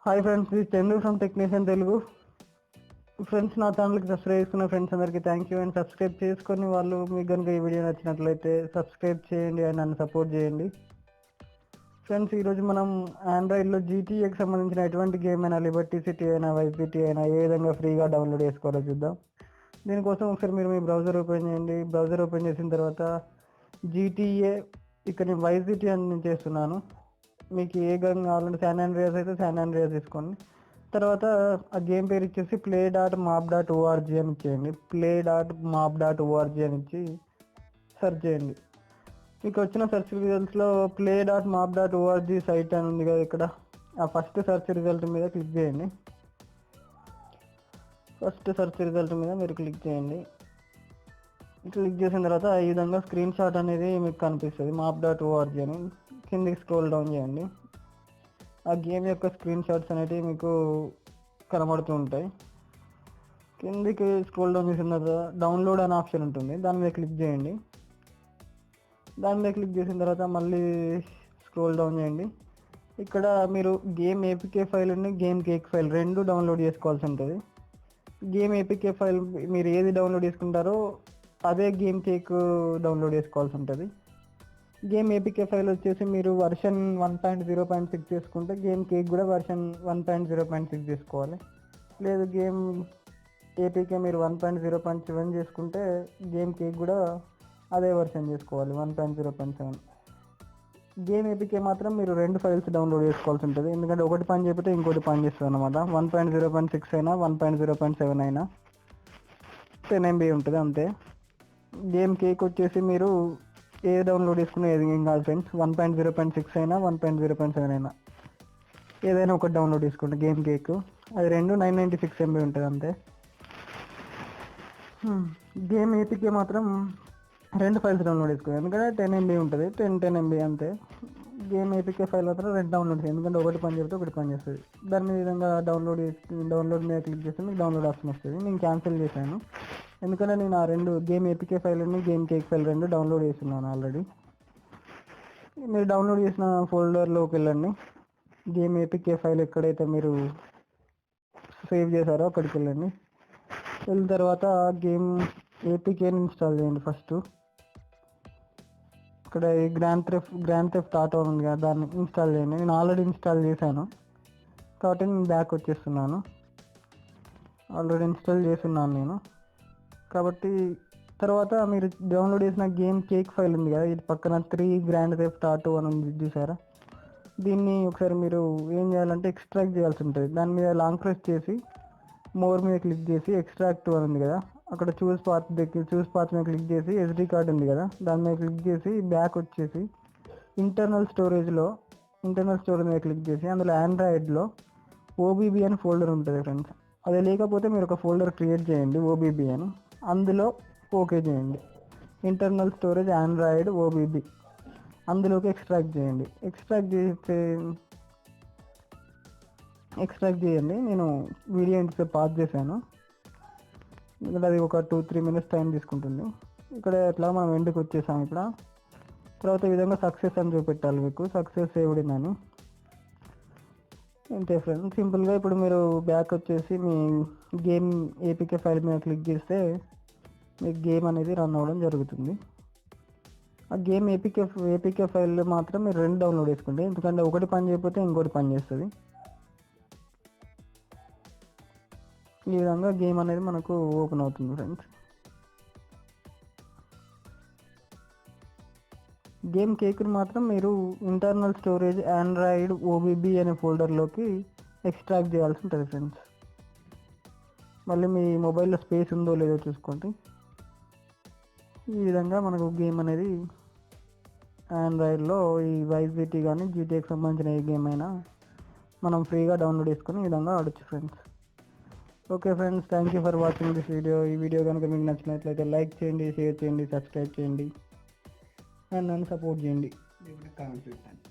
Hi friends, ఇది Chandu from technician Telugu. Friends, నా ఛానల్కి సబ్స్క్రైబ్ చేసుకున్న ఫ్రెండ్స్ అందరికీ థ్యాంక్ యూ. అండ్ సబ్స్క్రైబ్ చేసుకొని వాళ్ళు మీకు కనుక ఈ వీడియో నచ్చినట్లయితే సబ్స్క్రైబ్ చేయండి అండ్ నన్ను సపోర్ట్ చేయండి. ఫ్రెండ్స్, ఈరోజు మనం ఆండ్రాయిడ్లో జీటీఏకి సంబంధించిన ఎటువంటి గేమ్ అయినా, లిబర్టీ సిటీ అయినా, వైస్ సిటీ అయినా ఏ విధంగా ఫ్రీగా డౌన్లోడ్ చేసుకోవాలో చూద్దాం. దీనికోసం ఒకసారి మీరు మీ బ్రౌజర్ ఓపెన్ చేయండి. బ్రౌజర్ ఓపెన్ చేసిన తర్వాత జీటీఏ, ఇక్కడ నేను వైస్ సిటీ అని నేను చేస్తున్నాను. మీకు ఏ గేమ్ కావాలంటే శాన్ ఆండ్రియాస్ అయితే శాన్ ఆండ్రియాస్ తీసుకోండి. తర్వాత ఆ గేమ్ పేరు ఇచ్చేసి play.map.org అని ఇచ్చేయండి. play.map.org అని ఇచ్చి సెర్చ్ చేయండి. మీకు వచ్చిన సెర్చ్ రిజల్ట్స్లో play.map.org సైట్ అని ఉంది కదా, ఇక్కడ ఆ ఫస్ట్ సెర్చ్ రిజల్ట్ మీద క్లిక్ చేయండి. ఫస్ట్ సెర్చ్ రిజల్ట్ మీద మీరు క్లిక్ చేయండి. క్లిక్ చేసిన తర్వాత ఈ విధంగా స్క్రీన్ షాట్ అనేది మీకు కనిపిస్తుంది, map.org అని. కిందికి స్క్రోల్ డౌన్ చేయండి. ఆ గేమ్ యొక్క స్క్రీన్ షాట్స్ అనేవి మీకు కనబడుతూ ఉంటాయి. కిందికి స్క్రోల్ డౌన్ చేసిన తర్వాత డౌన్లోడ్ అనే ఆప్షన్ ఉంటుంది, దాని మీద క్లిక్ చేయండి. దాని మీద క్లిక్ చేసిన తర్వాత మళ్ళీ స్క్రోల్ డౌన్ చేయండి. ఇక్కడ మీరు game APK file and game cake file రెండు డౌన్లోడ్ చేసుకోవాల్సి ఉంటుంది. గేమ్ ఏపీకే ఫైల్ మీరు ఏది డౌన్లోడ్ చేసుకుంటారో అదే గేమ్ కేక్ డౌన్లోడ్ చేసుకోవాల్సి ఉంటుంది. గేమ్ ఏపీకే ఫైల్ వచ్చేసి మీరు వర్షన్ 1.0.6 చేసుకుంటే గేమ్ కేక్ కూడా వర్షన్ 1.0.6 చేసుకోవాలి. లేదు గేమ్ ఏపీకే మీరు 1.0.7 చేసుకుంటే గేమ్ కేక్ కూడా అదే వర్షన్ చేసుకోవాలి, 1.0.7. గేమ్ ఏపీకే మాత్రం మీరు రెండు ఫైల్స్ డౌన్లోడ్ చేసుకోవాల్సి ఉంటుంది, ఎందుకంటే ఒకటి పని చేయకపోతే ఇంకోటి పని చేస్తుంది అనమాట. 1.0.6 అయినా 1.0.7 అయినా 10 MB ఉంటుంది అంతే. గేమ్ కేక్ వచ్చేసి మీరు ఏది డౌన్లోడ్ చేసుకున్నా ఏది ఏం కాదు ఫ్రెండ్స్, 1.0.6 అయినా 1.0.7 అయినా ఏదైనా ఒకటి డౌన్లోడ్ చేసుకోండి గేమ్ కేక్. అది రెండు 996 MB ఉంటుంది అంతే. గేమ్ ఏపీకే మాత్రం రెండు ఫైల్స్ డౌన్లోడ్ చేసుకోండి, ఎందుకంటే 10 MB ఉంటుంది, 10 MB అంతే. గేమ్ ఏపీకే ఫైల్ మాత్రం రెండు డౌన్లోడ్ చేయండి, ఎందుకంటే ఒకటి పని చెప్తే ఒకటి పని చేస్తుంది. దాని విధంగా డౌన్లోడ్ మీద క్లిక్ చేస్తే మీకు డౌన్లోడ్ ఆప్షన్ వస్తుంది. నేను క్యాన్సిల్ చేశాను, ఎందుకంటే నేను ఆ రెండు game APK file and game cake file రెండు డౌన్లోడ్ చేస్తున్నాను ఆల్రెడీ. మీరు డౌన్లోడ్ చేసిన ఫోల్డర్లోకి వెళ్ళండి. గేమ్ ఏపీకే ఫైల్ ఎక్కడైతే మీరు సేవ్ చేశారో అక్కడికి వెళ్ళండి. వెళ్ళిన తర్వాత గేమ్ ఏపీకేని ఇన్స్టాల్ చేయండి. ఫస్ట్ ఇక్కడ ఈ గ్రాండ్ థెఫ్ట్ ఆటో ఉంది కదా, దాన్ని ఇన్స్టాల్ చేయండి. నేను ఆల్రెడీ ఇన్స్టాల్ చేశాను కాబట్టి నేను బ్యాక్ వచ్చేస్తున్నాను. ఆల్రెడీ ఇన్స్టాల్ చేస్తున్నాను నేను కాబట్టి. తర్వాత మీరు డౌన్లోడ్ చేసిన గేమ్ కేక్ ఫైల్ ఉంది కదా, ఇది పక్కన 3 గ్రాండ్ థెఫ్ట్ ఆటో అని ఉంది చూసారా, దీన్ని ఒకసారి మీరు ఏం చేయాలంటే ఎక్స్ట్రాక్ట్ చేయాల్సి ఉంటుంది. దాని మీద లాంగ్ ప్రెస్ చేసి మోర్ మీద క్లిక్ చేసి ఎక్స్ట్రాక్ట్ అని ఉంది కదా, అక్కడ చూస్ పాత్ మీద క్లిక్ చేసి SD కార్డ్ ఉంది కదా, దాని మీద క్లిక్ చేసి బ్యాక్ వచ్చేసి ఇంటర్నల్ స్టోరేజ్ మీద క్లిక్ చేసి అందులో ఆండ్రాయిడ్లో OBB అని ఫోల్డర్ ఉంటుంది ఫ్రెండ్స్. అది లేకపోతే మీరు ఒక ఫోల్డర్ క్రియేట్ చేయండి OBB అని, అందులో ఓకే చేయండి. ఇంటర్నల్ స్టోరేజ్ ఆండ్రాయిడ్ OBB అందులోకి ఎక్స్ట్రాక్ట్ చేయండి. ఎక్స్ట్రాక్ట్ చేయండి. నేను వీడియో ఇంటికి పాజ్ చేశాను, ఇక్కడ అది ఒక 2-3 మినిట్స్ టైం తీసుకుంటుంది. ఇక్కడ ఎట్లా మనం ఎండ్కి వచ్చేసాం. ఇక్కడ తర్వాత ఈ విధంగా సక్సెస్ అని చూపెట్టాలి, మీకు సక్సెస్ సేవ్డ్ని. అంతే ఫ్రెండ్స్, సింపుల్గా. ఇప్పుడు మీరు బ్యాక్ వచ్చేసి మీ గేమ్ ఏపీకే ఫైల్ మీద క్లిక్ చేస్తే మీకు గేమ్ అనేది రన్ అవ్వడం జరుగుతుంది. ఆ గేమ్ ఏపీకే ఫైల్ మాత్రం మీరు రెండు డౌన్లోడ్ చేసుకోండి, ఎందుకంటే ఒకటి పని చేయకపోతే ఇంకోటి పని చేస్తుంది. ఈ విధంగా గేమ్ అనేది మనకు ఓపెన్ అవుతుంది ఫ్రెండ్స్. గేమ్ కేక్ని మాత్రం మీరు ఇంటర్నల్ స్టోరేజ్ ఆండ్రాయిడ్ OBB అనే ఫోల్డర్లోకి ఎక్స్ట్రాక్ట్ చేయాల్సి ఉంటుంది ఫ్రెండ్స్. మళ్ళీ మీ మొబైల్లో స్పేస్ ఉందో లేదో చూసుకోండి. ఈ విధంగా మనకు గేమ్ అనేది ఆండ్రాయిడ్లో ఈ వైస్ సిటీ కానీ జీటీఏకి సంబంధించిన ఏ గేమ్ అయినా మనం ఫ్రీగా డౌన్లోడ్ చేసుకొని ఈ విధంగా ఆడొచ్చు friends. Okay friends, thank you for watching this video. ఈ వీడియో కనుక మీకు నచ్చినట్లయితే లైక్ చేయండి, షేర్ చేయండి, సబ్స్క్రైబ్ చేయండి అండ్ నన్ను సపోర్ట్ చేయండి. కామెంట్ పెట్టండి.